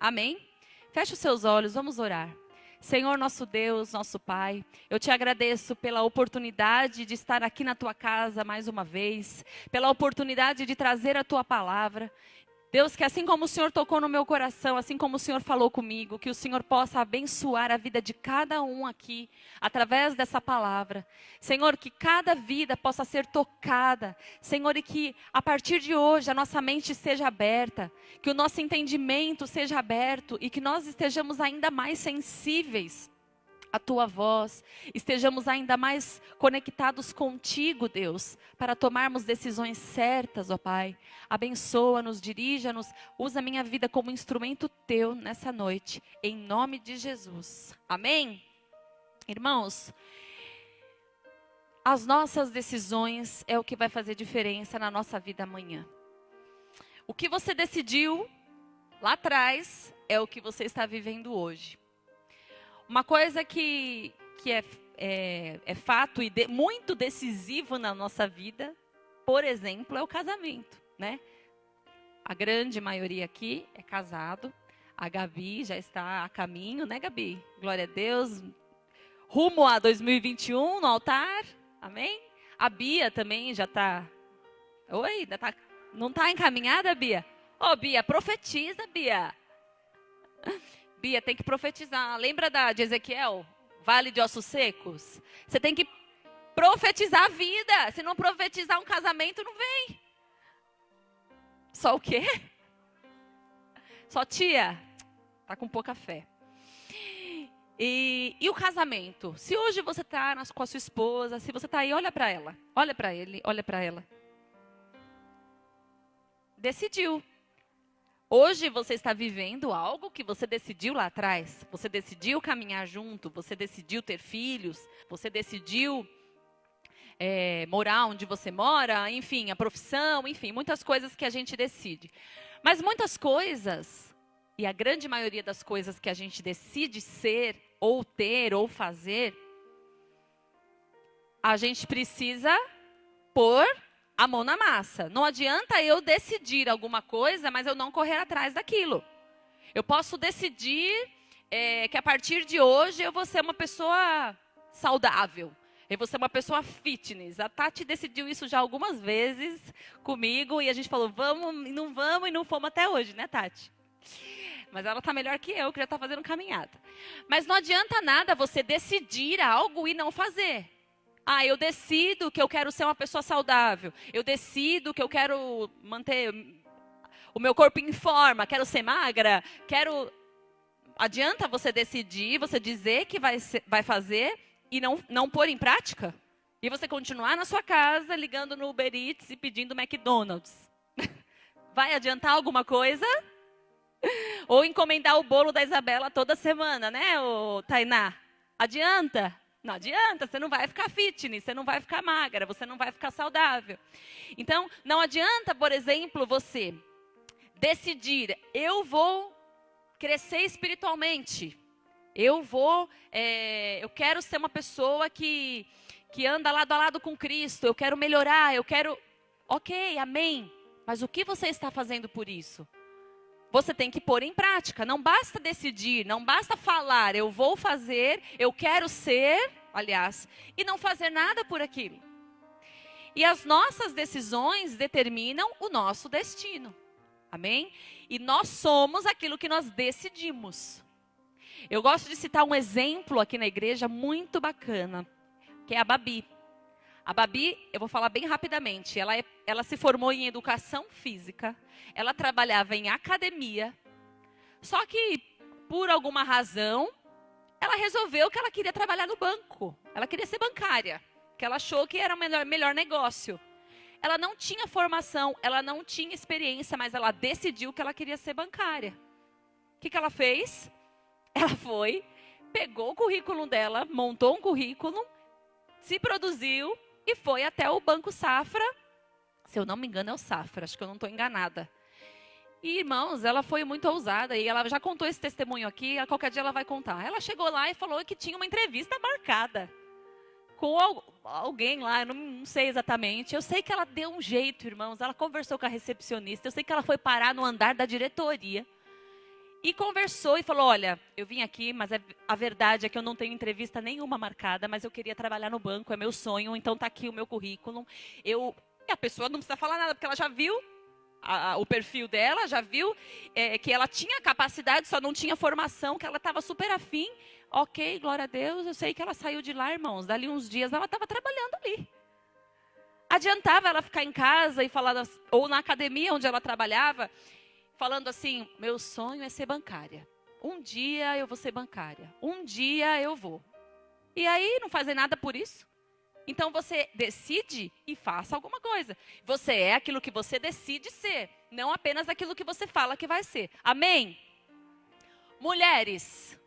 Amém? Feche os seus olhos, vamos orar. Senhor, nosso Deus, nosso Pai, eu te agradeço pela oportunidade de estar aqui na tua casa mais uma vez, pela oportunidade de trazer a tua palavra. Deus, que assim como o Senhor tocou no meu coração, assim como o Senhor falou comigo, que o Senhor possa abençoar a vida de cada um aqui, através dessa palavra. Senhor, que cada vida possa ser tocada. Senhor, e que a partir de hoje a nossa mente seja aberta, que o nosso entendimento seja aberto e que nós estejamos ainda mais sensíveis a tua voz, estejamos ainda mais conectados contigo, Deus, para tomarmos decisões certas, ó Pai. Abençoa-nos, dirija-nos, usa a minha vida como instrumento teu nessa noite, em nome de Jesus. Amém? Irmãos, as nossas decisões é o que vai fazer diferença na nossa vida amanhã. O que você decidiu lá atrás é o que você está vivendo hoje. Uma coisa que é fato e muito decisivo na nossa vida, por exemplo, é o casamento, né? A grande maioria aqui é casado. A Gabi já está a caminho, né, Gabi? Glória a Deus. Rumo a 2021 no altar, amém? A Bia também já está... Oi, não está encaminhada, Bia? Ô, Bia, profetiza, Bia. Bia, tem que profetizar. Lembra de Ezequiel? Vale de ossos secos? Você tem que profetizar a vida. Se não profetizar um casamento, não vem. Só o quê? Só tia? Tá com pouca fé. E o casamento? Se hoje você tá com a sua esposa, se você tá aí, olha para ela. Olha para ele, olha para ela. Decidiu. Hoje você está vivendo algo que você decidiu lá atrás. Você decidiu caminhar junto, você decidiu ter filhos, você decidiu morar onde você mora, enfim, a profissão, enfim, muitas coisas que a gente decide. Mas muitas coisas, e a grande maioria das coisas que a gente decide ser, ou ter, ou fazer, a gente precisa pôr a mão na massa. Não adianta eu decidir alguma coisa, mas eu não correr atrás daquilo. Eu posso decidir que a partir de hoje eu vou ser uma pessoa saudável. Eu vou ser uma pessoa fitness. A Tati decidiu isso já algumas vezes comigo e a gente falou, vamos e não fomos até hoje, né, Tati? Mas ela está melhor que eu já está fazendo caminhada. Mas não adianta nada você decidir algo e não fazer. Ah, eu decido que eu quero ser uma pessoa saudável. Eu decido que eu quero manter o meu corpo em forma. Quero ser magra. Adianta você decidir, você dizer que vai fazer e não pôr em prática? E você continuar na sua casa, ligando no Uber Eats e pedindo McDonald's. Vai adiantar alguma coisa? Ou encomendar o bolo da Isabela toda semana, né, Tainá? Adianta? Não adianta, você não vai ficar fitness, você não vai ficar magra, você não vai ficar saudável. Então, não adianta, por exemplo, você decidir, eu vou crescer espiritualmente. Eu quero ser uma pessoa que anda lado a lado com Cristo, eu quero melhorar, Ok, amém. Mas o que você está fazendo por isso? Você tem que pôr em prática, não basta decidir, não basta falar, eu vou fazer, eu quero ser, aliás, e não fazer nada por aquilo. E as nossas decisões determinam o nosso destino, amém? E nós somos aquilo que nós decidimos. Eu gosto de citar um exemplo aqui na igreja muito bacana, que é a Babi. A Babi, eu vou falar bem rapidamente, ela se formou em educação física, ela trabalhava em academia, só que por alguma razão, ela resolveu que ela queria trabalhar no banco, ela queria ser bancária, que ela achou que era o melhor negócio. Ela não tinha formação, ela não tinha experiência, mas ela decidiu que ela queria ser bancária. O que ela fez? Ela foi, pegou o currículo dela, montou um currículo, se produziu, e foi até o Banco Safra, se eu não me engano é o Safra, acho que eu não estou enganada. E, irmãos, ela foi muito ousada, e ela já contou esse testemunho aqui, qualquer dia ela vai contar. Ela chegou lá e falou que tinha uma entrevista marcada com alguém lá, eu não sei exatamente. Eu sei que ela deu um jeito, irmãos, ela conversou com a recepcionista, eu sei que ela foi parar no andar da diretoria. E conversou e falou, olha, eu vim aqui, mas a verdade é que eu não tenho entrevista nenhuma marcada, mas eu queria trabalhar no banco, é meu sonho, então tá aqui o meu currículo. E a pessoa não precisa falar nada, porque ela já viu o perfil dela, já viu que ela tinha capacidade, só não tinha formação, que ela estava super afim. Ok, glória a Deus, eu sei que ela saiu de lá, irmãos. Dali uns dias ela estava trabalhando ali. Adiantava ela ficar em casa e falar, ou na academia onde ela trabalhava, falando assim, meu sonho é ser bancária. Um dia eu vou ser bancária. Um dia eu vou. E aí não fazem nada por isso. Então você decide e faça alguma coisa. Você é aquilo que você decide ser, não apenas aquilo que você fala que vai ser. Amém? Mulheres,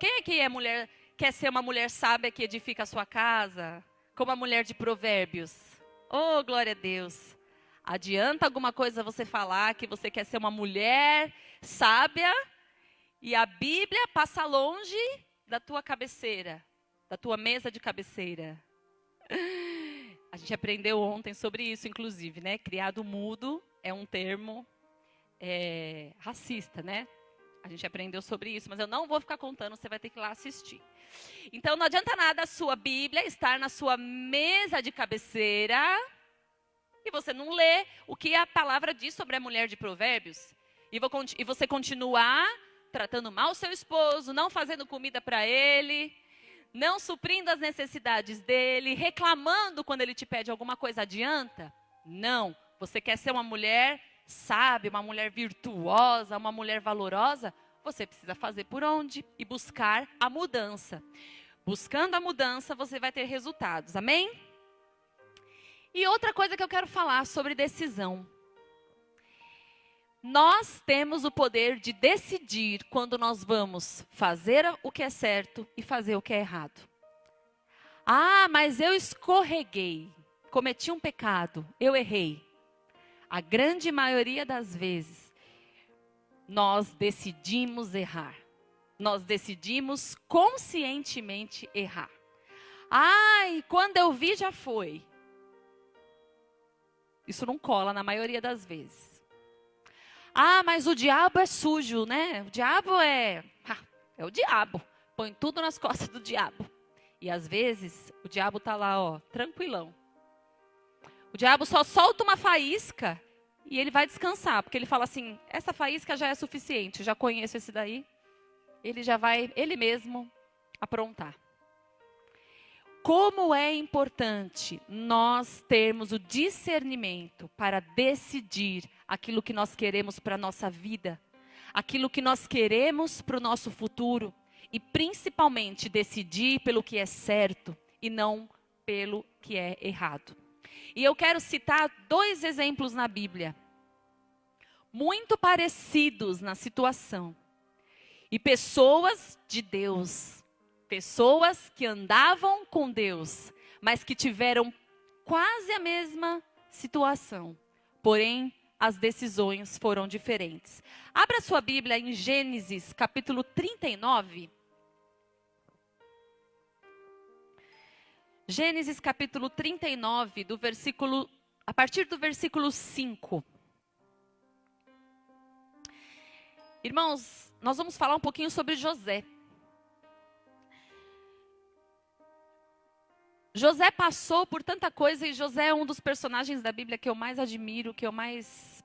quem aqui é mulher, quer ser uma mulher sábia que edifica a sua casa? Como a mulher de Provérbios. Oh, glória a Deus. Adianta alguma coisa você falar que você quer ser uma mulher sábia e a Bíblia passa longe da tua cabeceira, da tua mesa de cabeceira. A gente aprendeu ontem sobre isso, inclusive, né? Criado mudo é um termo racista, né? A gente aprendeu sobre isso, mas eu não vou ficar contando, você vai ter que ir lá assistir. Então, não adianta nada a sua Bíblia estar na sua mesa de cabeceira e você não lê o que a palavra diz sobre a mulher de Provérbios. E você continuar tratando mal o seu esposo, não fazendo comida para ele, não suprindo as necessidades dele, reclamando quando ele te pede alguma coisa, adianta? Não. Você quer ser uma mulher sábia, uma mulher virtuosa, uma mulher valorosa? Você precisa fazer por onde? E buscar a mudança. Buscando a mudança, você vai ter resultados. Amém? E outra coisa que eu quero falar sobre decisão. Nós temos o poder de decidir quando nós vamos fazer o que é certo e fazer o que é errado. Ah, mas eu escorreguei, cometi um pecado, eu errei. A grande maioria das vezes, nós decidimos errar. Nós decidimos conscientemente errar. Ai, quando eu vi já foi. Isso não cola na maioria das vezes. Ah, mas o diabo é sujo, né? O diabo é o diabo. Põe tudo nas costas do diabo. E às vezes, o diabo tá lá, ó, tranquilão. O diabo só solta uma faísca e ele vai descansar. Porque ele fala assim, essa faísca já é suficiente, eu já conheço esse daí. Ele já vai, ele mesmo, aprontar. Como é importante nós termos o discernimento para decidir aquilo que nós queremos para a nossa vida, aquilo que nós queremos para o nosso futuro e principalmente decidir pelo que é certo e não pelo que é errado. E eu quero citar 2 exemplos na Bíblia, muito parecidos na situação, e pessoas de Deus. Pessoas que andavam com Deus, mas que tiveram quase a mesma situação. Porém, as decisões foram diferentes. Abra sua Bíblia em Gênesis, capítulo 39. Gênesis, capítulo 39, a partir do versículo 5. Irmãos, nós vamos falar um pouquinho sobre José. José passou por tanta coisa e José é um dos personagens da Bíblia que eu mais admiro, que eu mais,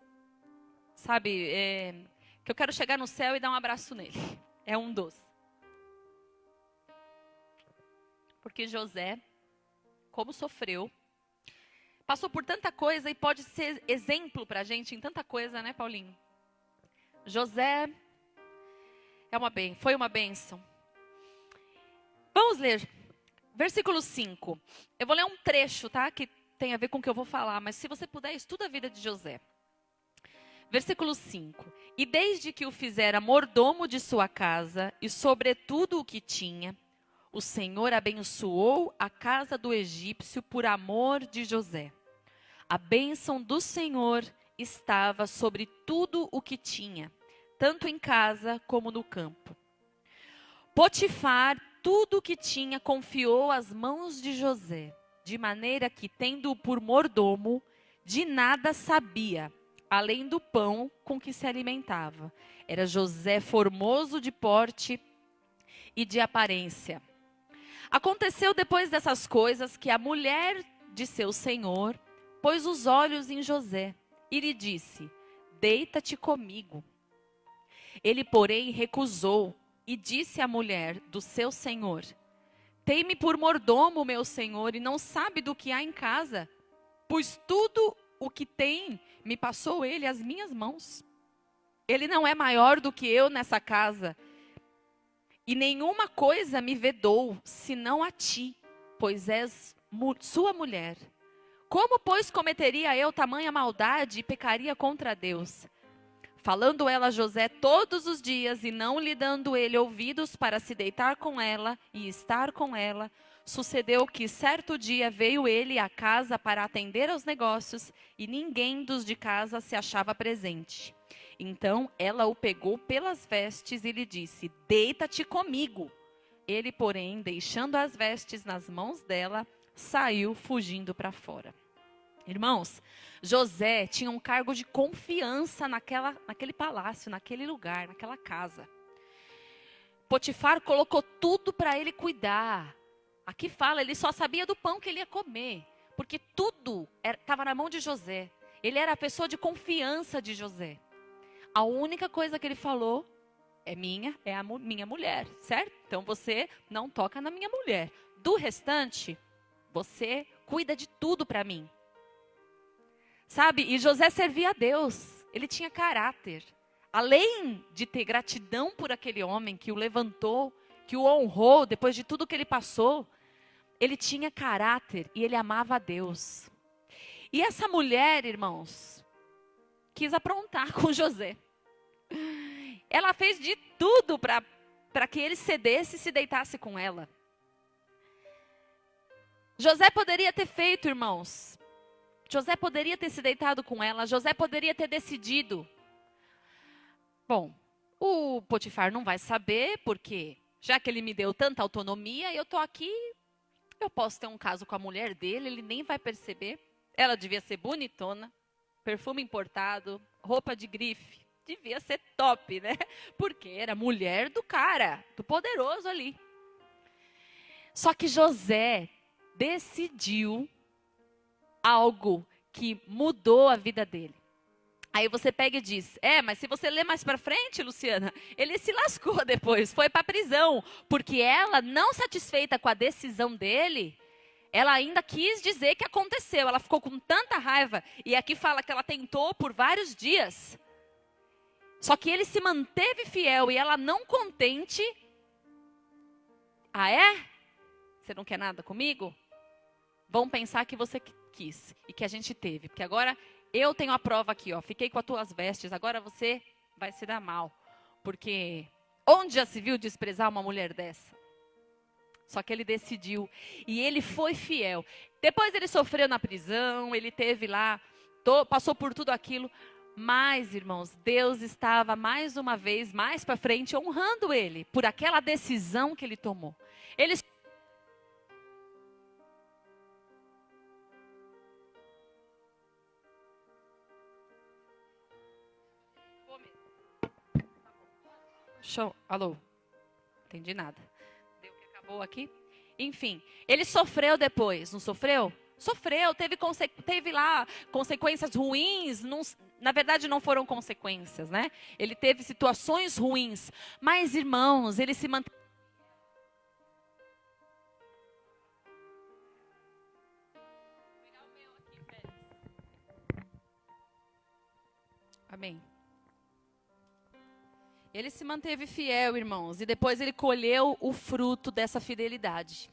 que eu quero chegar no céu e dar um abraço nele. É um dos. Porque José, como sofreu, passou por tanta coisa e pode ser exemplo para a gente em tanta coisa, né, Paulinho? José foi uma bênção. Vamos ler. Versículo 5. Eu vou ler um trecho, tá? Que tem a ver com o que eu vou falar. Mas se você puder, estuda a vida de José. Versículo 5. E desde que o fizera mordomo de sua casa e sobretudo o que tinha, o Senhor abençoou a casa do egípcio por amor de José. A bênção do Senhor estava sobre tudo o que tinha, tanto em casa como no campo. Potifar, tudo o que tinha, confiou às mãos de José, de maneira que, tendo-o por mordomo, de nada sabia, além do pão com que se alimentava. Era José formoso de porte e de aparência. Aconteceu depois dessas coisas que a mulher de seu senhor pôs os olhos em José e lhe disse: deita-te comigo. Ele, porém, recusou e disse à mulher do seu senhor: tem-me por mordomo, meu senhor, e não sabe do que há em casa, pois tudo o que tem me passou ele às minhas mãos. Ele não é maior do que eu nessa casa, e nenhuma coisa me vedou, senão a ti, pois és sua mulher. Como, pois, cometeria eu tamanha maldade e pecaria contra Deus? Falando ela a José todos os dias e não lhe dando ele ouvidos para se deitar com ela e estar com ela, sucedeu que certo dia veio ele à casa para atender aos negócios e ninguém dos de casa se achava presente. Então ela o pegou pelas vestes e lhe disse: deita-te comigo. Ele, porém, deixando as vestes nas mãos dela, saiu fugindo para fora. Irmãos, José tinha um cargo de confiança naquele palácio, naquele lugar, naquela casa. Potifar colocou tudo para ele cuidar. Aqui fala, ele só sabia do pão que ele ia comer, porque tudo estava na mão de José. Ele era a pessoa de confiança de José. A única coisa que ele falou é a minha mulher, certo? Então você não toca na minha mulher. Do restante, você cuida de tudo para mim. Sabe? E José servia a Deus. Ele tinha caráter. Além de ter gratidão por aquele homem que o levantou, que o honrou depois de tudo que ele passou, ele tinha caráter e ele amava a Deus. E essa mulher, irmãos, quis aprontar com José. Ela fez de tudo para que ele cedesse e se deitasse com ela. José poderia ter feito, irmãos. José poderia ter se deitado com ela. José poderia ter decidido. Bom, o Potifar não vai saber, porque já que ele me deu tanta autonomia, eu estou aqui, eu posso ter um caso com a mulher dele, ele nem vai perceber. Ela devia ser bonitona, perfume importado, roupa de grife. Devia ser top, né? Porque era mulher do cara, do poderoso ali. Só que José decidiu algo que mudou a vida dele. Aí você pega e diz: mas se você ler mais para frente, Luciana, ele se lascou depois, foi para a prisão, porque ela, não satisfeita com a decisão dele, ela ainda quis dizer que aconteceu. Ela ficou com tanta raiva, e aqui fala que ela tentou por vários dias. Só que ele se manteve fiel, e ela não contente. Ah, é? Você não quer nada comigo? Vão pensar que você quis e que a gente teve, porque agora eu tenho a prova aqui, ó. Fiquei com as tuas vestes, agora você vai se dar mal. Porque onde já se viu desprezar uma mulher dessa? Só que ele decidiu e ele foi fiel. Depois ele sofreu na prisão, ele teve lá, passou por tudo aquilo. Mas, irmãos, Deus estava mais uma vez, mais para frente, honrando ele por aquela decisão que ele tomou. Ele Show. Alô? Entendi nada. Deu que acabou aqui? Enfim, ele sofreu depois, não sofreu? Sofreu, teve lá consequências ruins. Na verdade, não foram consequências, né? Ele teve situações ruins. Mas, irmãos, ele se manteve. Amém. Ele se manteve fiel, irmãos, e depois ele colheu o fruto dessa fidelidade.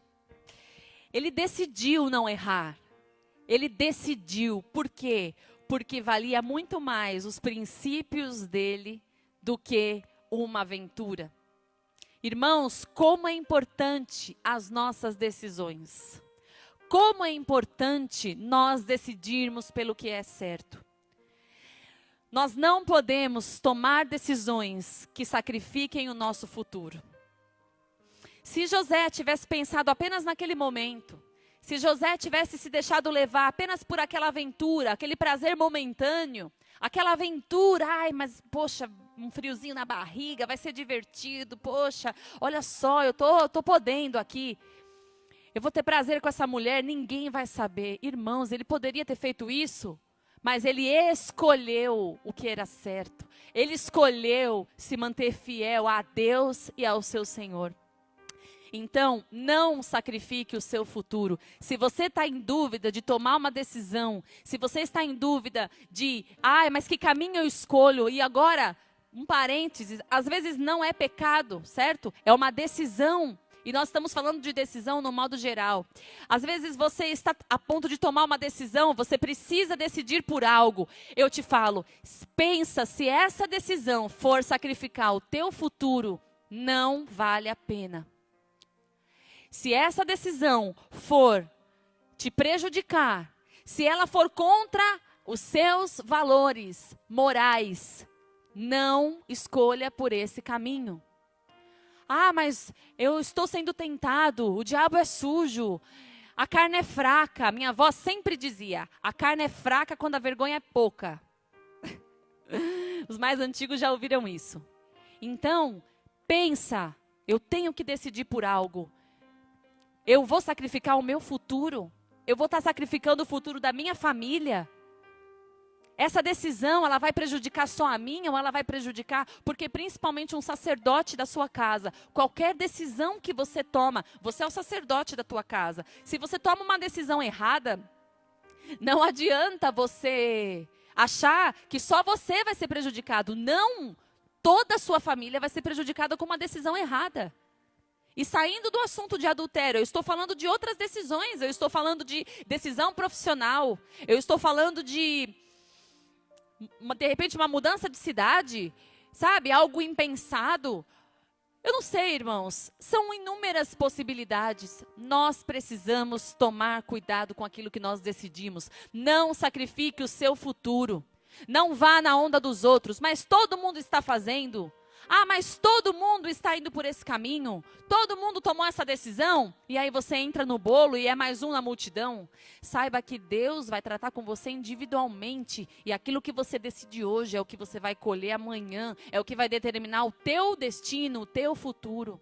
Ele decidiu não errar. Ele decidiu. Por quê? Porque valia muito mais os princípios dele do que uma aventura. Irmãos, como é importante as nossas decisões. Como é importante nós decidirmos pelo que é certo. Nós não podemos tomar decisões que sacrifiquem o nosso futuro. Se José tivesse pensado apenas naquele momento, Se José tivesse se deixado levar apenas por aquela aventura, aquele prazer momentâneo, aquela aventura, ai, mas poxa, um friozinho na barriga, vai ser divertido, poxa, olha só, eu tô podendo aqui. Eu vou ter prazer com essa mulher, ninguém vai saber. Irmãos, ele poderia ter feito isso, mas ele escolheu o que era certo. Ele escolheu se manter fiel a Deus e ao seu Senhor. Então, não sacrifique o seu futuro. Se você está em dúvida de tomar uma decisão, se você está em dúvida de, mas que caminho eu escolho? E agora, um parênteses, às vezes não é pecado, certo? É uma decisão. E nós estamos falando de decisão no modo geral. Às vezes você está a ponto de tomar uma decisão, você precisa decidir por algo. Eu te falo, pensa se essa decisão for sacrificar o teu futuro, não vale a pena. Se essa decisão for te prejudicar, se ela for contra os seus valores morais, não escolha por esse caminho. Mas eu estou sendo tentado, o diabo é sujo, a carne é fraca. Minha avó sempre dizia, a carne é fraca quando a vergonha é pouca. Os mais antigos já ouviram isso. Então, pensa, eu tenho que decidir por algo. Eu vou sacrificar o meu futuro? Eu vou estar sacrificando o futuro da minha família? Essa decisão, ela vai prejudicar só a mim ou ela vai prejudicar? Porque principalmente um sacerdote da sua casa, qualquer decisão que você toma, você é o sacerdote da tua casa. Se você toma uma decisão errada, não adianta você achar que só você vai ser prejudicado. Não, toda a sua família vai ser prejudicada com uma decisão errada. E saindo do assunto de adultério, eu estou falando de outras decisões, eu estou falando de decisão profissional, eu estou falando de repente uma mudança de cidade, sabe, algo impensado. Eu não sei, irmãos, são inúmeras possibilidades. Nós precisamos tomar cuidado com aquilo que nós decidimos. Não sacrifique o seu futuro, não vá na onda dos outros, mas todo mundo está fazendo. Mas todo mundo está indo por esse caminho, todo mundo tomou essa decisão, e aí você entra no bolo e é mais um na multidão. Saiba que Deus vai tratar com você individualmente, e aquilo que você decide hoje é o que você vai colher amanhã, é o que vai determinar o teu destino, o teu futuro.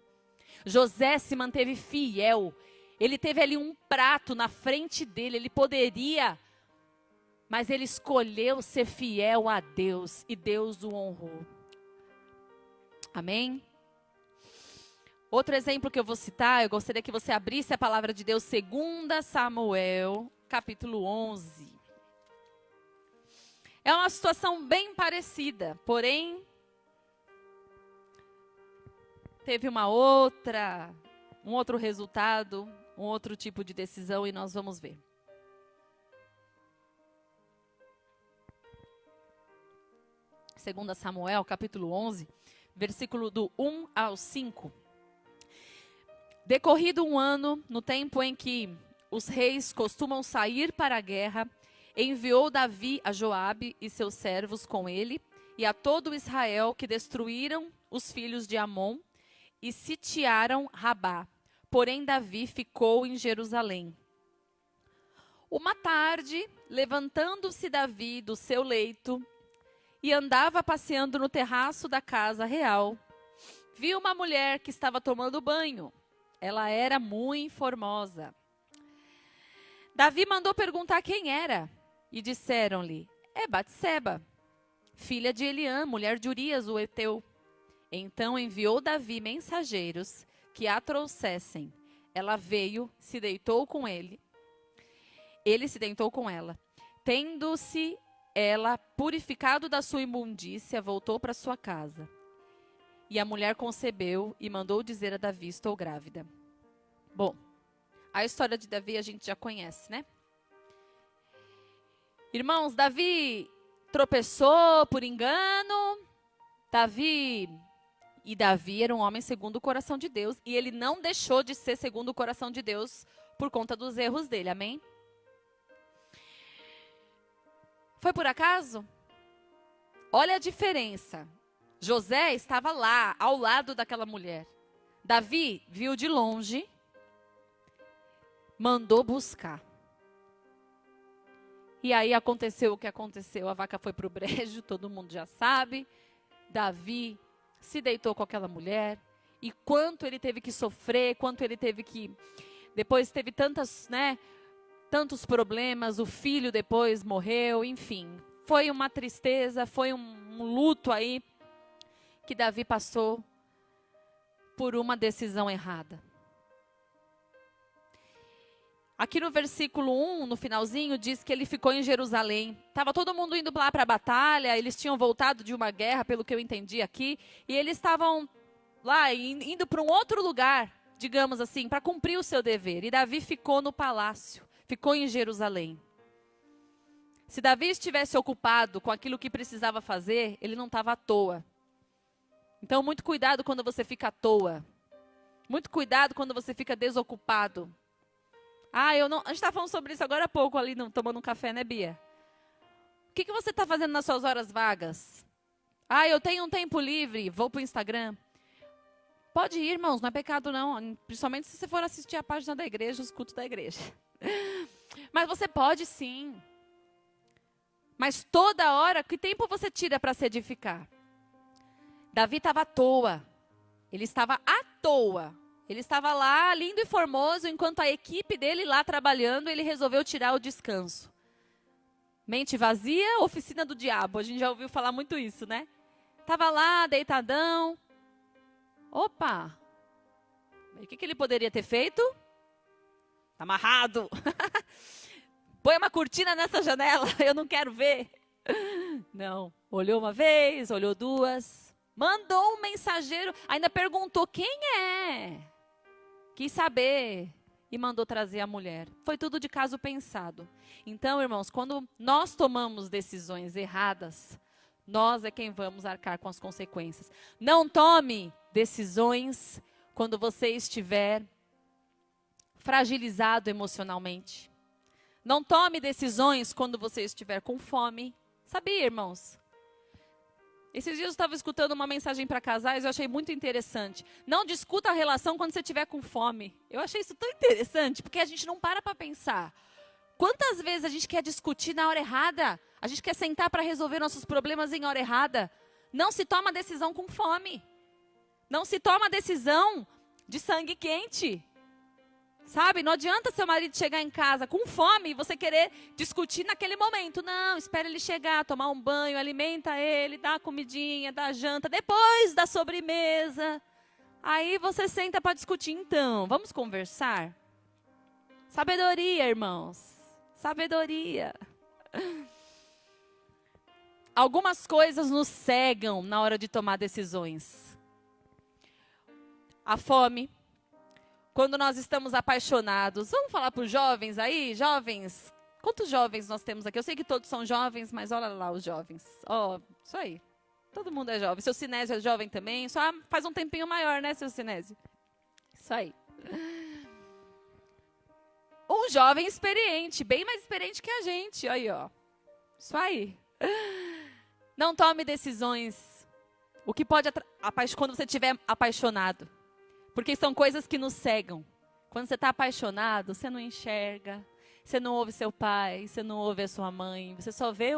José se manteve fiel, ele teve ali um prato na frente dele, ele poderia, mas ele escolheu ser fiel a Deus, e Deus o honrou. Amém? Outro exemplo que eu vou citar, eu gostaria que você abrisse a palavra de Deus, 2 Samuel, capítulo 11. É uma situação bem parecida, porém, teve um outro resultado, um outro tipo de decisão, e nós vamos ver. Segunda Samuel, capítulo 11, versículo do 1 ao 5. Decorrido um ano, no tempo em que os reis costumam sair para a guerra, enviou Davi a Joabe e seus servos com ele, e a todo Israel, que destruíram os filhos de Amon e sitiaram Rabá. Porém, Davi ficou em Jerusalém. Uma tarde, levantando-se Davi do seu leito, e andava passeando no terraço da casa real, viu uma mulher que estava tomando banho. Ela era muito formosa. Davi mandou perguntar quem era, e disseram-lhe, é Batseba, filha de Eliã, mulher de Urias, o heteu. Então enviou Davi mensageiros que a trouxessem. Ela veio, se deitou com ele. Ele se deitou com ela. Tendo-se ela, purificado da sua imundícia, voltou para sua casa. E a mulher concebeu e mandou dizer a Davi, estou grávida. Bom, a história de Davi a gente já conhece, né? Irmãos, Davi tropeçou por engano. Davi era um homem segundo o coração de Deus. E ele não deixou de ser segundo o coração de Deus por conta dos erros dele, amém? Foi por acaso? Olha a diferença. José estava lá, ao lado daquela mulher. Davi viu de longe, mandou buscar. E aí aconteceu o que aconteceu. A vaca foi para o brejo, todo mundo já sabe. Davi se deitou com aquela mulher. E quanto ele teve que sofrer, quanto ele teve que... Depois teve tantos problemas, o filho depois morreu, enfim. Foi uma tristeza, foi um luto aí que Davi passou por uma decisão errada. Aqui no versículo 1, no finalzinho, diz que ele ficou em Jerusalém. Estava todo mundo indo lá para a batalha, eles tinham voltado de uma guerra, pelo que eu entendi aqui, e eles estavam lá indo para um outro lugar, digamos assim, para cumprir o seu dever. E Davi ficou no palácio, ficou em Jerusalém. Se Davi estivesse ocupado com aquilo que precisava fazer, ele não estava à toa. Então, muito cuidado quando você fica à toa. Muito cuidado quando você fica desocupado. A gente estava falando sobre isso agora há pouco ali, tomando um café, né, Bia? O que você está fazendo nas suas horas vagas? Eu tenho um tempo livre, vou para o Instagram. Pode ir, irmãos, não é pecado não. Principalmente se você for assistir a página da igreja, os cultos da igreja. Mas você pode sim. Mas toda hora, que tempo você tira para se edificar? Davi estava à toa. Ele estava à toa. Ele estava lá, lindo e formoso, enquanto a equipe dele lá trabalhando, ele resolveu tirar o descanso. Mente vazia, oficina do diabo. A gente já ouviu falar muito isso, né? Estava lá, deitadão. Opa! O que ele poderia ter feito? Amarrado. Põe uma cortina nessa janela, eu não quero ver. Não. Olhou uma vez, olhou duas. Mandou um mensageiro, ainda perguntou quem é. Quis saber e mandou trazer a mulher. Foi tudo de caso pensado. Então, irmãos, quando nós tomamos decisões erradas, nós é quem vamos arcar com as consequências. Não tome decisões quando você estiver fragilizado emocionalmente. Não tome decisões quando você estiver com fome. Sabia, irmãos? Esses dias eu estava escutando uma mensagem para casais, eu achei muito interessante. Não discuta a relação quando você estiver com fome. Eu achei isso tão interessante, porque a gente não para pensar. Quantas vezes a gente quer discutir na hora errada? A gente quer sentar para resolver nossos problemas em hora errada? Não se toma decisão com fome. Não se toma decisão de sangue quente. Sabe, não adianta seu marido chegar em casa com fome e você querer discutir naquele momento. Não, espera ele chegar, tomar um banho, alimenta ele, dá a comidinha, dá a janta, depois da sobremesa. Aí você senta para discutir. Então, vamos conversar? Sabedoria, irmãos. Sabedoria. Algumas coisas nos cegam na hora de tomar decisões. A fome. Quando nós estamos apaixonados. Vamos falar para os jovens aí? Jovens, quantos jovens nós temos aqui? Eu sei que todos são jovens, mas olha lá os jovens. Isso aí. Todo mundo é jovem. Seu Sinésio é jovem também. Só faz um tempinho maior, né, seu Sinésio? Isso aí. Um jovem experiente, bem mais experiente que a gente. Aí, ó. Isso aí. Não tome decisões. O que pode quando você estiver apaixonado. Porque são coisas que nos cegam. Quando você está apaixonado, você não enxerga, você não ouve seu pai, você não ouve a sua mãe, você só vê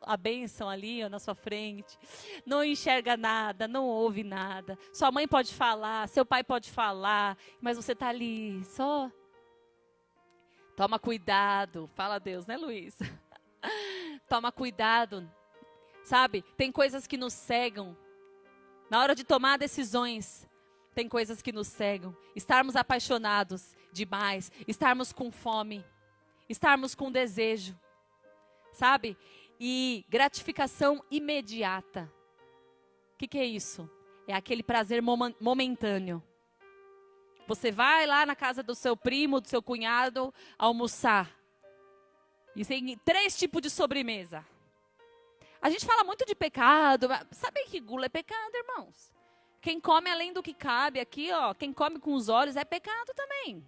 a bênção ali na sua frente, não enxerga nada, não ouve nada. Sua mãe pode falar, seu pai pode falar, mas você está ali só. Toma cuidado, fala a Deus, né, Luiz? Toma cuidado, sabe? Tem coisas que nos cegam. Na hora de tomar decisões, tem coisas que nos cegam. Estarmos apaixonados demais, estarmos com fome, estarmos com desejo, sabe? E gratificação imediata. O que é isso? É aquele prazer momentâneo. Você vai lá na casa do seu primo, do seu cunhado, almoçar. E tem 3 tipos de sobremesa. A gente fala muito de pecado. Sabe que gula é pecado, irmãos? Quem come além do que cabe aqui, ó, quem come com os olhos é pecado também.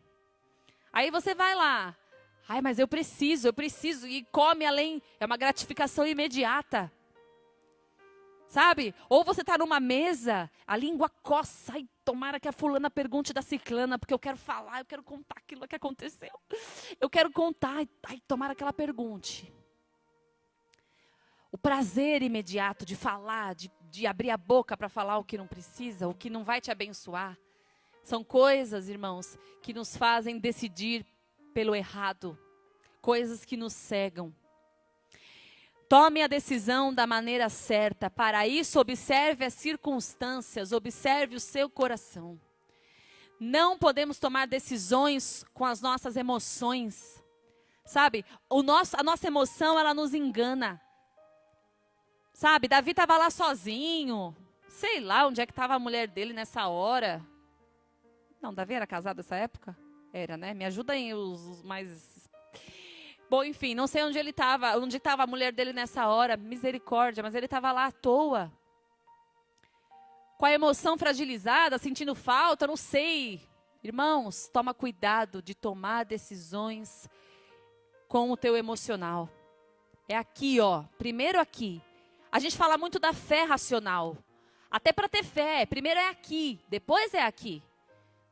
Aí você vai lá. Mas eu preciso. E come além, é uma gratificação imediata. Sabe? Ou você está numa mesa, a língua coça, ai, tomara que a fulana pergunte da ciclana, porque eu quero falar, eu quero contar aquilo que aconteceu. Eu quero contar, ai, tomara que ela pergunte. O prazer imediato de falar, de abrir a boca para falar o que não precisa, o que não vai te abençoar. São coisas, irmãos, que nos fazem decidir pelo errado. Coisas que nos cegam. Tome a decisão da maneira certa. Para isso, observe as circunstâncias, observe o seu coração. Não podemos tomar decisões com as nossas emoções. Sabe? A nossa emoção, ela nos engana. Sabe? Davi estava lá sozinho. Sei lá onde é que estava a mulher dele nessa hora. Não, Davi era casado nessa época? Era, né? Me ajuda aí os mais... Bom, enfim, não sei onde ele estava, onde estava a mulher dele nessa hora, misericórdia, mas ele estava lá à toa. Com a emoção fragilizada, sentindo falta, não sei. Irmãos, toma cuidado de tomar decisões com o teu emocional. É aqui, ó, primeiro aqui. A gente fala muito da fé racional. Até para ter fé, primeiro é aqui, depois é aqui.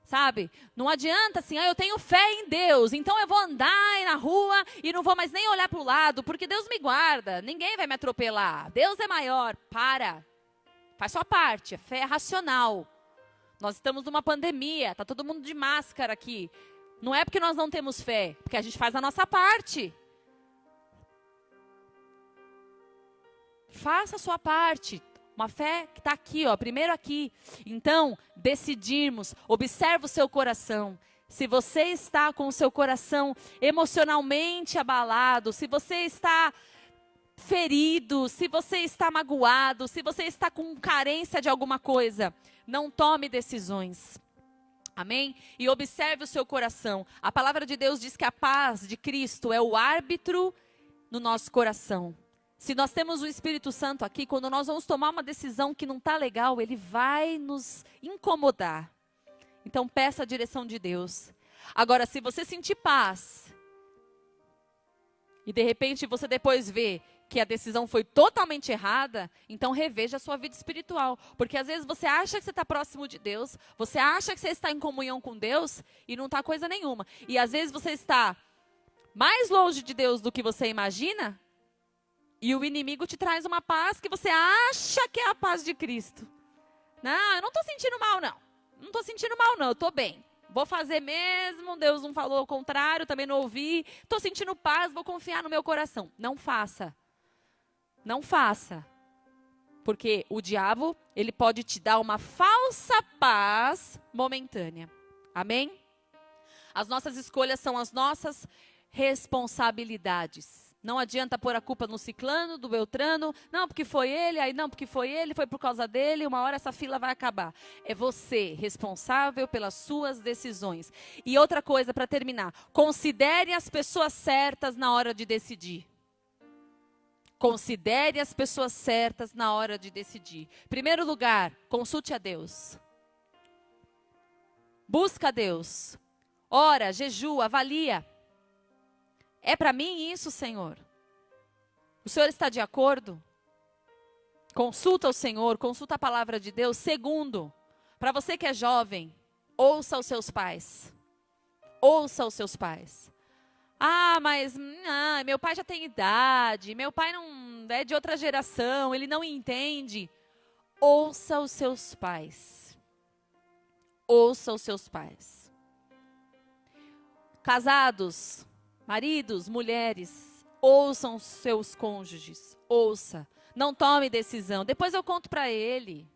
Sabe? Não adianta assim, eu tenho fé em Deus, então eu vou andar na rua e não vou mais nem olhar para o lado, porque Deus me guarda, ninguém vai me atropelar, Deus é maior. Para, faz sua parte, a fé é racional. Nós estamos numa pandemia, está todo mundo de máscara aqui. Não é porque nós não temos fé, porque a gente faz a nossa parte. Faça a sua parte. Uma fé que está aqui, ó, primeiro aqui. Então, decidirmos, observe o seu coração. Se você está com o seu coração emocionalmente abalado, se você está ferido, se você está magoado, se você está com carência de alguma coisa, não tome decisões. Amém? E observe o seu coração. A palavra de Deus diz que a paz de Cristo é o árbitro no nosso coração. Se nós temos o Espírito Santo aqui, quando nós vamos tomar uma decisão que não está legal, ele vai nos incomodar. Então peça a direção de Deus. Agora, se você sentir paz, e de repente você depois vê que a decisão foi totalmente errada, então reveja a sua vida espiritual. Porque às vezes você acha que você está próximo de Deus, você acha que você está em comunhão com Deus, e não está coisa nenhuma. E às vezes você está mais longe de Deus do que você imagina, e o inimigo te traz uma paz que você acha que é a paz de Cristo. Não, eu não estou sentindo mal, não. Não estou sentindo mal, não. Eu estou bem. Vou fazer mesmo. Deus não falou o contrário, também não ouvi. Estou sentindo paz, vou confiar no meu coração. Não faça. Não faça. Porque o diabo, ele pode te dar uma falsa paz momentânea. Amém? As nossas escolhas são as nossas responsabilidades. Não adianta pôr a culpa no ciclano, do beltrano. Não, porque foi ele, aí não, porque foi ele, foi por causa dele. Uma hora essa fila vai acabar. É você responsável pelas suas decisões. E outra coisa para terminar. Considere as pessoas certas na hora de decidir. Considere as pessoas certas na hora de decidir. Primeiro lugar, consulte a Deus. Busca a Deus. Ora, jejua, avalia. É para mim isso, Senhor? O Senhor está de acordo? Consulta o Senhor, consulta a palavra de Deus. Segundo, para você que é jovem, ouça os seus pais. Ouça os seus pais. Ah, mas meu pai já tem idade, meu pai não é de outra geração, ele não entende. Ouça os seus pais. Ouça os seus pais. Casados, maridos, mulheres, ouçam os seus cônjuges, ouça, não tome decisão, depois eu conto para ele,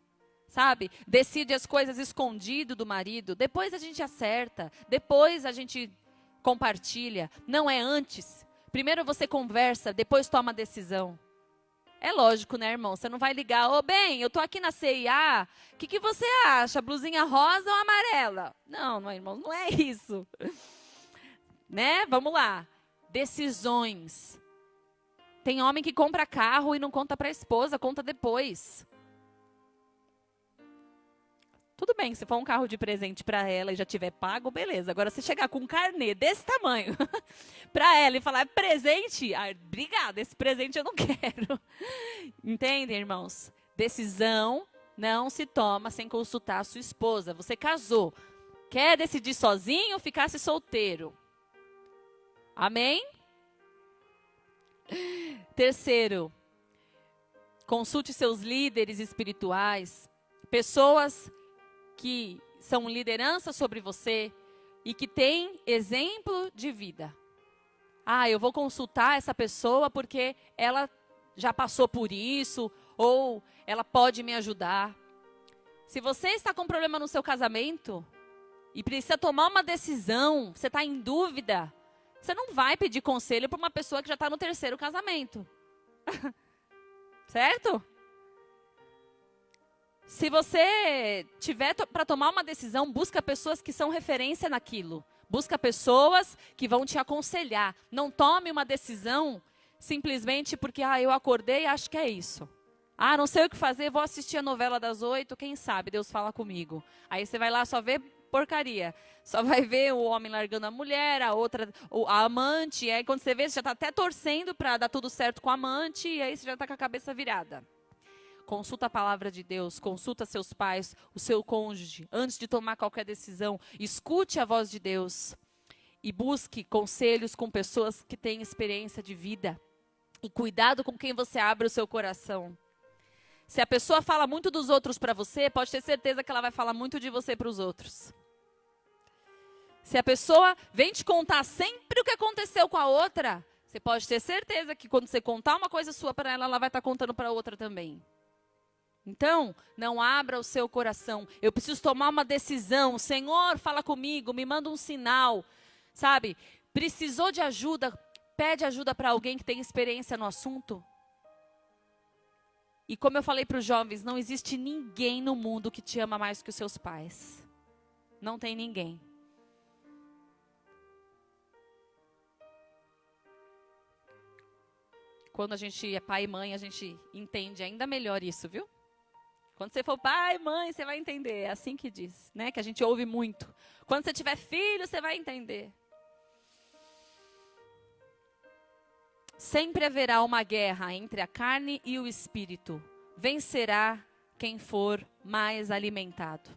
sabe? Decide as coisas escondido do marido, depois a gente acerta, depois a gente compartilha, não é antes. Primeiro você conversa, depois toma a decisão. É lógico, né, irmão? Você não vai ligar, bem, eu tô aqui na CIA, o que você acha? Blusinha rosa ou amarela? Não, irmão, não é isso. Né? Vamos lá. Decisões. Tem homem que compra carro e não conta para a esposa, conta depois. Tudo bem, se for um carro de presente para ela e já tiver pago, beleza. Agora, se chegar com um carnê desse tamanho para ela e falar presente, obrigada, esse presente eu não quero. Entendem, irmãos? Decisão não se toma sem consultar a sua esposa. Você casou. Quer decidir sozinho ou ficar-se solteiro? Amém? Terceiro, consulte seus líderes espirituais, pessoas que são liderança sobre você e que têm exemplo de vida. Ah, eu vou consultar essa pessoa porque ela já passou por isso, ou ela pode me ajudar. Se você está com problema no seu casamento e precisa tomar uma decisão, você está em dúvida, você não vai pedir conselho para uma pessoa que já está no terceiro casamento. Certo? Se você tiver para tomar uma decisão, busca pessoas que são referência naquilo. Busca pessoas que vão te aconselhar. Não tome uma decisão simplesmente porque eu acordei e acho que é isso. Não sei o que fazer, vou assistir a novela das 8, quem sabe Deus fala comigo. Aí você vai lá só ver porcaria. Só vai ver o homem largando a mulher, a outra, a amante. E aí quando você vê, você já está até torcendo para dar tudo certo com a amante. E aí você já está com a cabeça virada. Consulta a palavra de Deus, consulta seus pais, o seu cônjuge, antes de tomar qualquer decisão. Escute a voz de Deus e busque conselhos com pessoas que têm experiência de vida. E cuidado com quem você abre o seu coração. Se a pessoa fala muito dos outros para você, pode ter certeza que ela vai falar muito de você para os outros. Se a pessoa vem te contar sempre o que aconteceu com a outra, você pode ter certeza que quando você contar uma coisa sua para ela, ela vai estar contando para a outra também. Então, não abra o seu coração. Eu preciso tomar uma decisão. Senhor, fala comigo, me manda um sinal. Sabe? Precisou de ajuda, pede ajuda para alguém que tem experiência no assunto. E como eu falei para os jovens, não existe ninguém no mundo que te ama mais que os seus pais. Não tem ninguém. Quando a gente é pai e mãe, a gente entende ainda melhor isso, viu? Quando você for pai, mãe, você vai entender. É assim que diz, né? Que a gente ouve muito. Quando você tiver filho, você vai entender. Sempre haverá uma guerra entre a carne e o espírito. Vencerá quem for mais alimentado.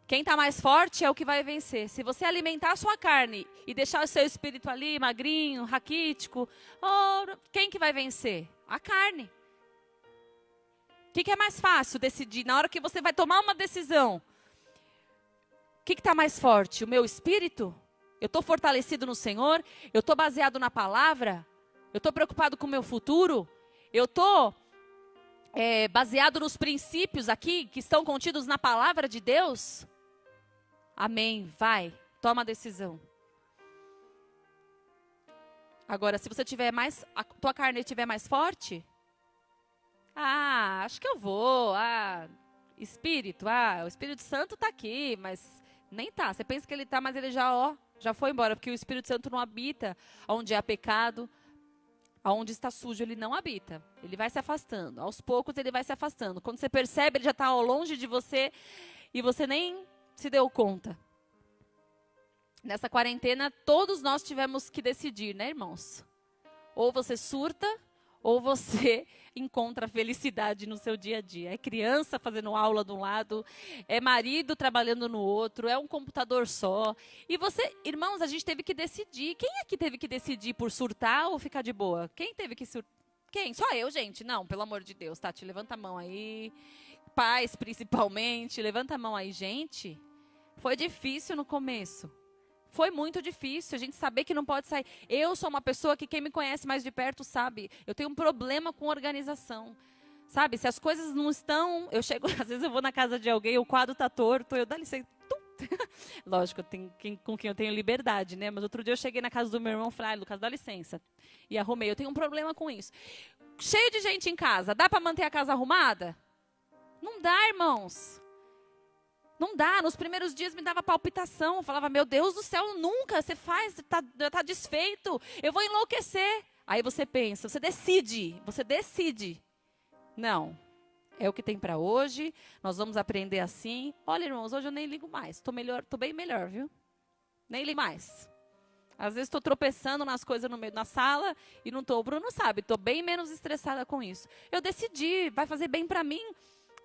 Quem está mais forte é o que vai vencer. Se você alimentar a sua carne e deixar o seu espírito ali, magrinho, raquítico, quem que vai vencer? A carne. O que é mais fácil decidir? Na hora que você vai tomar uma decisão, o que está mais forte? O meu espírito? Eu estou fortalecido no Senhor? Eu estou baseado na palavra? Eu estou preocupado com o meu futuro? Eu estou baseado nos princípios aqui que estão contidos na palavra de Deus? Amém. Vai, toma a decisão. Agora, se você tiver a tua carne estiver mais forte, acho que eu vou. Espírito, o Espírito Santo está aqui, mas nem tá. Você pensa que ele está, mas ele já foi embora, porque o Espírito Santo não habita onde há pecado, aonde está sujo, ele não habita. Ele vai se afastando. Aos poucos ele vai se afastando. Quando você percebe, ele já está ao longe de você e você nem se deu conta. Nessa quarentena, todos nós tivemos que decidir, né, irmãos? Ou você surta, ou você encontra felicidade no seu dia a dia. É criança fazendo aula de um lado, é marido trabalhando no outro, é um computador só. E você, irmãos, a gente teve que decidir. Quem aqui teve que decidir por surtar ou ficar de boa? Quem teve que surtar? Quem? Só eu, gente? Não, pelo amor de Deus, Tati, levanta a mão aí. Pais, principalmente, levanta a mão aí, gente. Foi difícil no começo. Foi muito difícil a gente saber que não pode sair. Eu sou uma pessoa que quem me conhece mais de perto sabe. Eu tenho um problema com organização. Sabe, se as coisas não estão... Eu chego, às vezes eu vou na casa de alguém, o quadro está torto, eu dá licença. Lógico, com quem eu tenho liberdade, né? Mas outro dia eu cheguei na casa do meu irmão e falei, Lucas, dá licença. E arrumei. Eu tenho um problema com isso. Cheio de gente em casa. Dá para manter a casa arrumada? Não dá, irmãos. Não dá, nos primeiros dias me dava palpitação, eu falava, meu Deus do céu, nunca, você faz, já está desfeito, eu vou enlouquecer. Aí você pensa, você decide. Não, é o que tem para hoje, nós vamos aprender assim. Olha, irmãos, hoje eu nem ligo mais, estou bem melhor, viu? Nem ligo mais. Às vezes estou tropeçando nas coisas no meio da sala e não estou. O Bruno sabe, estou bem menos estressada com isso. Eu decidi, vai fazer bem para mim.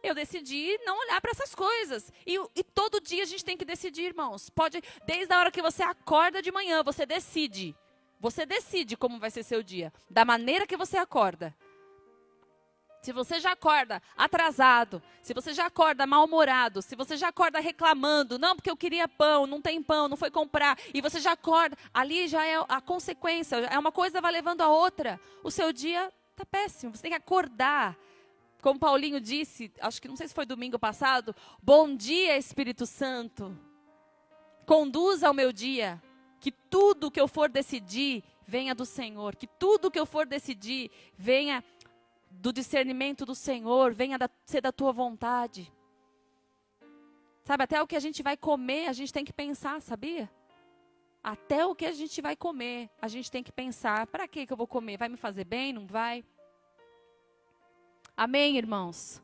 Eu decidi não olhar para essas coisas. E todo dia a gente tem que decidir, irmãos. Pode, desde a hora que você acorda de manhã, você decide. Você decide como vai ser seu dia. Da maneira que você acorda. Se você já acorda atrasado, se você já acorda mal-humorado, se você já acorda reclamando, não, porque eu queria pão, não tem pão, não foi comprar, e você já acorda, ali já é a consequência, é uma coisa vai levando a outra. O seu dia está péssimo, você tem que acordar. Como Paulinho disse, acho que não sei se foi domingo passado, bom dia, Espírito Santo. Conduza o meu dia, que tudo que eu for decidir venha do Senhor, que tudo que eu for decidir venha do discernimento do Senhor, venha ser da tua vontade. Sabe, até o que a gente vai comer, a gente tem que pensar, sabia? Até o que a gente vai comer, a gente tem que pensar, para que eu vou comer? Vai me fazer bem? Não vai? Amém, irmãos?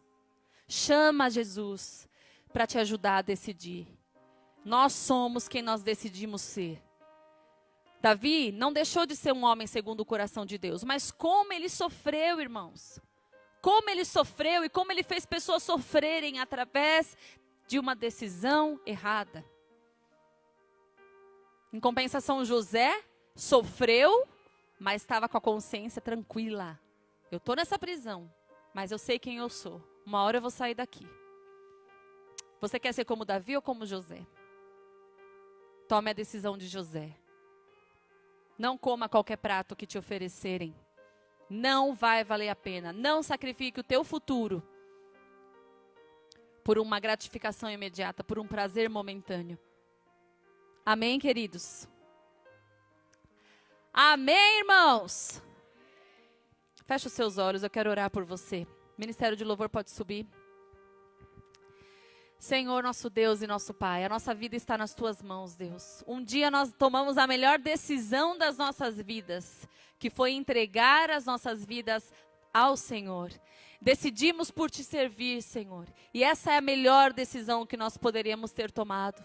Chama Jesus para te ajudar a decidir. Nós somos quem nós decidimos ser. Davi não deixou de ser um homem segundo o coração de Deus, mas como ele sofreu, irmãos. Como ele sofreu e como ele fez pessoas sofrerem através de uma decisão errada. Em compensação, José sofreu, mas estava com a consciência tranquila. Eu estou nessa prisão, mas eu sei quem eu sou. Uma hora eu vou sair daqui. Você quer ser como Davi ou como José? Tome a decisão de José. Não coma qualquer prato que te oferecerem. Não vai valer a pena. Não sacrifique o teu futuro por uma gratificação imediata, por um prazer momentâneo. Amém, queridos? Amém, irmãos? Feche os seus olhos, eu quero orar por você. Ministério de Louvor pode subir. Senhor, nosso Deus e nosso Pai, a nossa vida está nas Tuas mãos, Deus. Um dia nós tomamos a melhor decisão das nossas vidas, que foi entregar as nossas vidas ao Senhor. Decidimos por Te servir, Senhor. E essa é a melhor decisão que nós poderíamos ter tomado.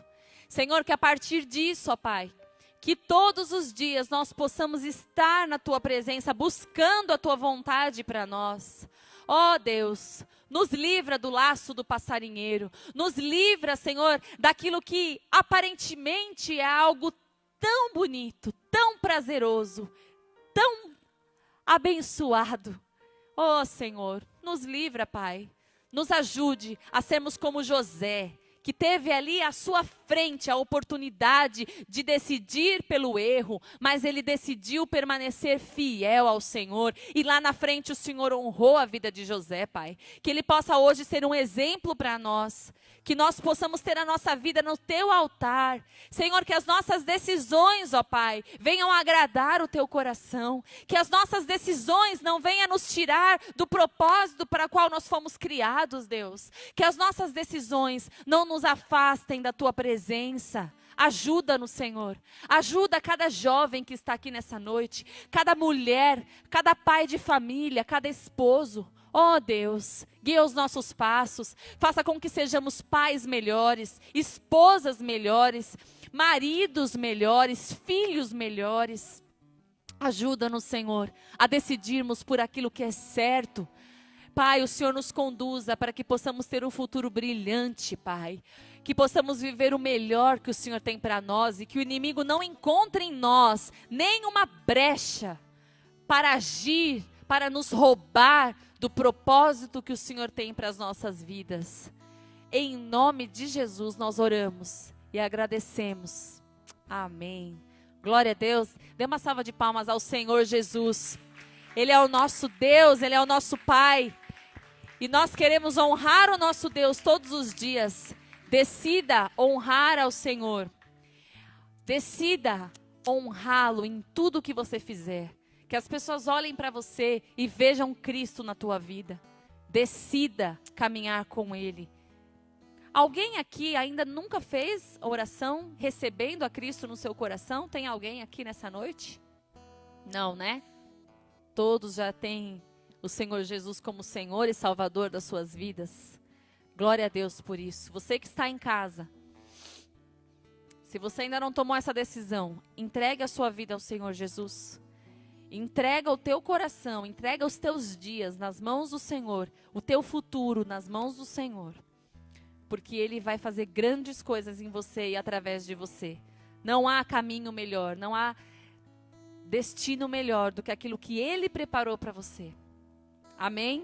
Senhor, que a partir disso, ó Pai, que todos os dias nós possamos estar na Tua presença, buscando a Tua vontade para nós. Ó Deus, nos livra do laço do passarinheiro. Nos livra, Senhor, daquilo que aparentemente é algo tão bonito, tão prazeroso, tão abençoado. Ó Senhor, nos livra, Pai. Nos ajude a sermos como José, que teve ali à sua frente a oportunidade de decidir pelo erro, mas ele decidiu permanecer fiel ao Senhor. E lá na frente o Senhor honrou a vida de José, Pai. Que ele possa hoje ser um exemplo para nós. Que nós possamos ter a nossa vida no Teu altar. Senhor, que as nossas decisões, ó Pai, venham agradar o Teu coração. Que as nossas decisões não venham nos tirar do propósito para o qual nós fomos criados, Deus. Que as nossas decisões não nos afastem da Tua presença. Ajuda-nos, Senhor. Ajuda cada jovem que está aqui nessa noite, cada mulher, cada pai de família, cada esposo. Ó Deus, guia os nossos passos, faça com que sejamos pais melhores, esposas melhores, maridos melhores, filhos melhores. Ajuda-nos, Senhor, a decidirmos por aquilo que é certo. Pai, o Senhor nos conduza para que possamos ter um futuro brilhante, Pai. Que possamos viver o melhor que o Senhor tem para nós e que o inimigo não encontre em nós nenhuma brecha para agir, para nos roubar do propósito que o Senhor tem para as nossas vidas. Em nome de Jesus nós oramos e agradecemos. Amém. Glória a Deus. Dê uma salva de palmas ao Senhor Jesus. Ele é o nosso Deus, Ele é o nosso Pai. E nós queremos honrar o nosso Deus todos os dias. Decida honrar ao Senhor. Decida honrá-lo em tudo que você fizer. Que as pessoas olhem para você e vejam Cristo na tua vida. Decida caminhar com Ele. Alguém aqui ainda nunca fez oração recebendo a Cristo no seu coração? Tem alguém aqui nessa noite? Não, né? Todos já têm o Senhor Jesus como Senhor e Salvador das suas vidas. Glória a Deus por isso. Você que está em casa, Se você ainda não tomou essa decisão, entregue a sua vida ao Senhor Jesus. Entrega o teu coração, entrega os teus dias nas mãos do Senhor, o teu futuro nas mãos do Senhor. Porque Ele vai fazer grandes coisas em você e através de você. Não há caminho melhor, não há destino melhor do que aquilo que Ele preparou para você. Amém?